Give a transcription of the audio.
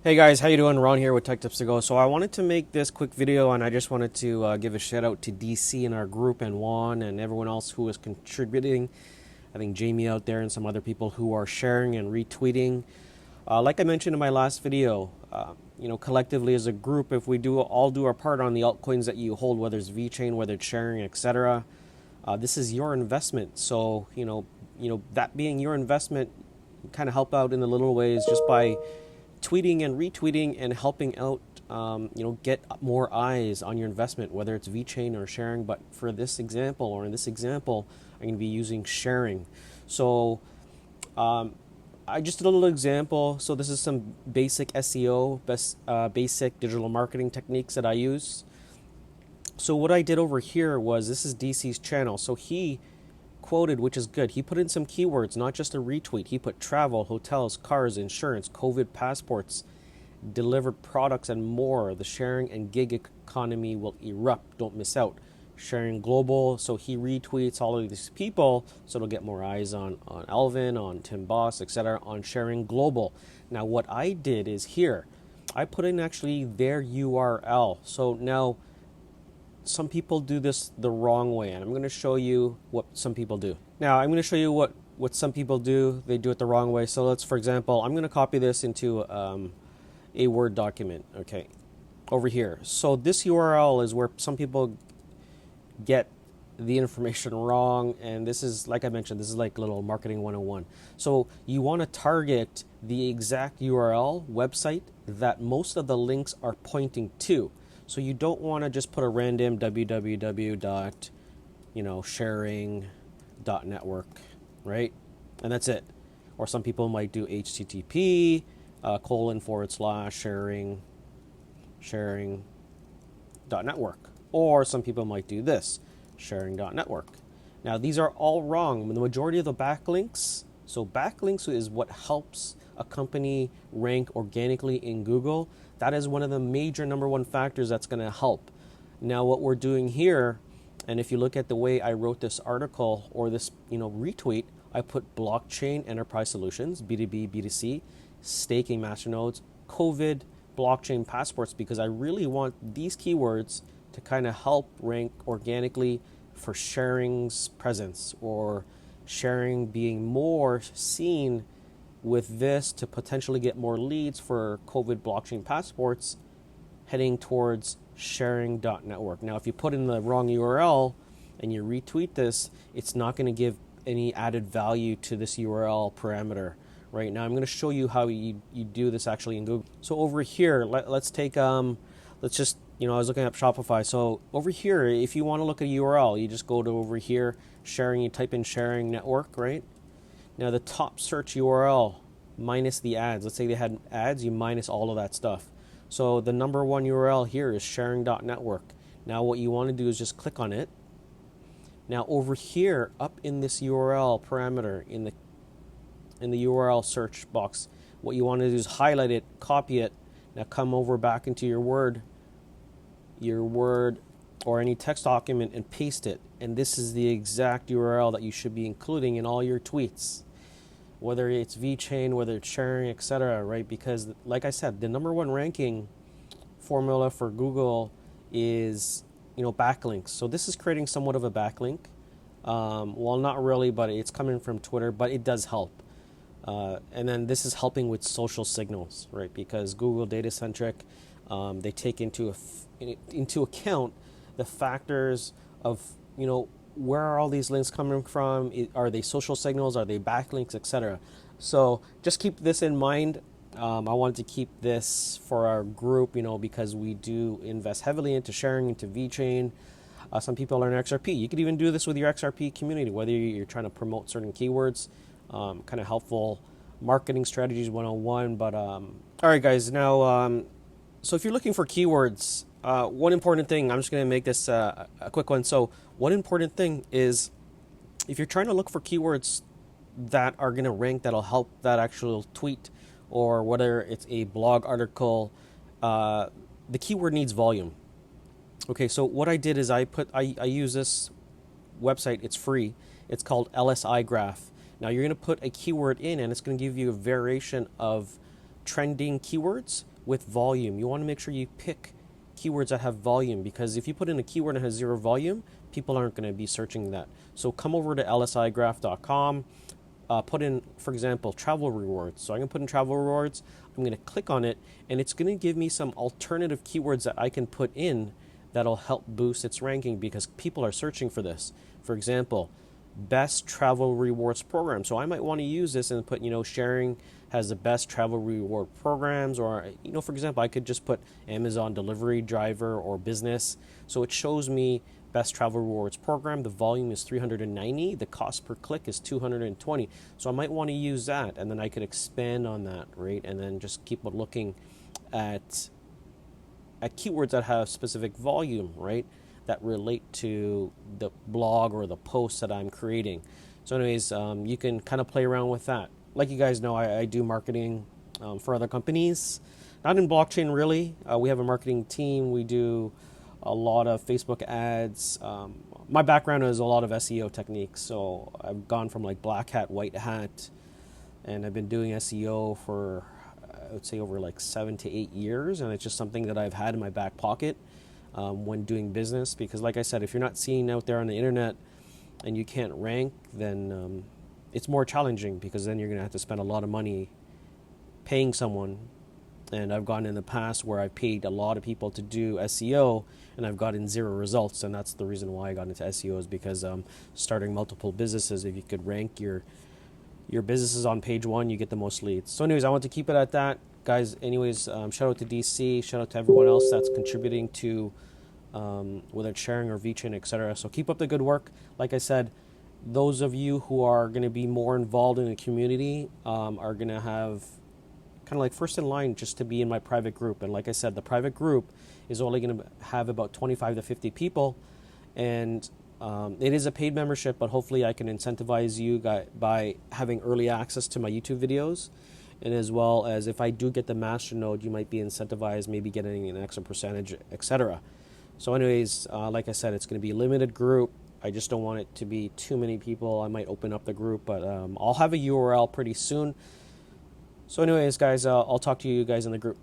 Hey guys, how you doing? Ron here with TechTipsToGo. So I wanted to make this quick video, and I just wanted to give a shout out to DC in our group and Juan and everyone else who is contributing. I think Jamie out there and some other people who are sharing and retweeting. Like I mentioned in my last video, collectively as a group, if we all do our part on the altcoins that you hold, whether it's Vechain, whether it's sharing, etc., this is your investment. So that being your investment, kind of help out in the little ways just by tweeting and retweeting and helping out, get more eyes on your investment, whether it's VeChain or sharing. But for this example, or in this example, I'm going to be using sharing. So I just did a little example. So this is some basic SEO, basic digital marketing techniques that I use. So what I did over here was, this is DC's channel. So he quoted, which is good. He put in some keywords, not just a retweet. He put travel, hotels, cars, insurance, COVID passports, delivered products, and more. The sharing and gig economy will erupt. Don't miss out. Sharing global. So he retweets all of these people, so it'll get more eyes on Alvin, on Tim Boss, etc. on sharing global. Now what I did is here, I put in actually their URL. So now some people do this the wrong way, and I'm going to show you what some people do. Now, I'm going to show you what some people do. They do it the wrong way. So let's, for example, I'm going to copy this into a Word document, okay, over here. So this URL is where some people get the information wrong, and this is, like I mentioned, this is like little marketing 101. So you want to target the exact URL website that most of the links are pointing to. So you don't want to just put a random www.sharing.network, right? And that's it. Or some people might do HTTP sharing.network. Or some people might do this, sharing.network. Now these are all wrong. The majority of the backlinks, so backlinks is what helps a company rank organically in Google. That is one of the major number one factors that's going to help. Now what we're doing here, and if you look at the way I wrote this article or this retweet, I put blockchain enterprise solutions, B2B, B2C, staking masternodes, COVID, blockchain passports, because I really want these keywords to kind of help rank organically for sharing's presence, or sharing being more seen with this to potentially get more leads for COVID blockchain passports heading towards sharing.network. Now, if you put in the wrong URL and you retweet this, it's not going to give any added value to this URL parameter. Right now, I'm going to show you how you do this actually in Google. So over here, let's take, let's just, I was looking up Shopify. So over here, if you want to look at a URL, you just go to over here, sharing, you type in sharing network, right? Now the top search URL minus the ads. Let's say they had ads, you minus all of that stuff. So the number one URL here is sharing.network. Now what you want to do is just click on it. Now over here, up in this URL parameter, in the URL search box, what you want to do is highlight it, copy it. Now come over back into your Word or any text document and paste it. And this is the exact URL that you should be including in all your tweets, whether it's VeChain, whether it's sharing, etc., right? Because like I said, the number one ranking formula for Google is, backlinks. So this is creating somewhat of a backlink. Well, not really, but it's coming from Twitter, but it does help. And then this is helping with social signals, right? Because Google data centric, they take into account the factors of, where are all these links coming from? Are they social signals? Are they backlinks, etc.? So just keep this in mind. I wanted to keep this for our group, because we do invest heavily into sharing, into VeChain. Some people are in XRP. You could even do this with your XRP community, whether you're trying to promote certain keywords, kind of helpful marketing strategies 101. But all right, guys, now, so if you're looking for keywords, one important thing, I'm just going to make this a quick one. So one important thing is, if you're trying to look for keywords that are going to rank, that'll help that actual tweet, or whether it's a blog article, the keyword needs volume. Okay, so what I did is I use this website. It's free. It's called LSI Graph. Now you're going to put a keyword in, and it's going to give you a variation of trending keywords with volume. You want to make sure you pick keywords that have volume, because if you put in a keyword that has zero volume, people aren't going to be searching that. So come over to lsigraph.com, put in, for example, travel rewards. So I can put in travel rewards. I'm going to click on it, and it's going to give me some alternative keywords that I can put in that'll help boost its ranking, because people are searching for this. For example, best travel rewards program. So I might want to use this and put, sharing has the best travel reward programs, or, for example, I could just put Amazon delivery driver or business. So it shows me best travel rewards program. The volume is 390. The cost per click is 220. So I might want to use that, and then I could expand on that, right? And then just keep looking at keywords that have specific volume, right? That relate to the blog or the post that I'm creating. So anyways, you can kind of play around with that. Like you guys know, I do marketing for other companies. Not in blockchain, really. We have a marketing team. We do a lot of Facebook ads. My background is a lot of SEO techniques. So I've gone from like black hat, white hat, and I've been doing SEO for, I would say, over like 7 to 8 years. And it's just something that I've had in my back pocket when doing business. Because like I said, if you're not seen out there on the internet and you can't rank, then it's more challenging, because then you're going to have to spend a lot of money paying someone. And I've gone in the past where I've paid a lot of people to do SEO, and I've gotten zero results. And that's the reason why I got into SEO, is because starting multiple businesses, if you could rank your businesses on page one, you get the most leads. So anyways, I want to keep it at that, guys. Anyways, shout out to DC, shout out to everyone else that's contributing to whether it's sharing or Vechain, etc. So keep up the good work. Like I said, those of you who are going to be more involved in the community are going to have kind of like first in line just to be in my private group. And like I said, the private group is only going to have about 25 to 50 people, and it is a paid membership, but hopefully I can incentivize you by having early access to my YouTube videos, and as well as if I do get the master node, you might be incentivized, maybe getting an extra percentage, etc. So anyways, like I said, it's going to be a limited group. I just don't want it to be too many people. I might open up the group, but I'll have a URL pretty soon. So anyways, guys, I'll talk to you guys in the group.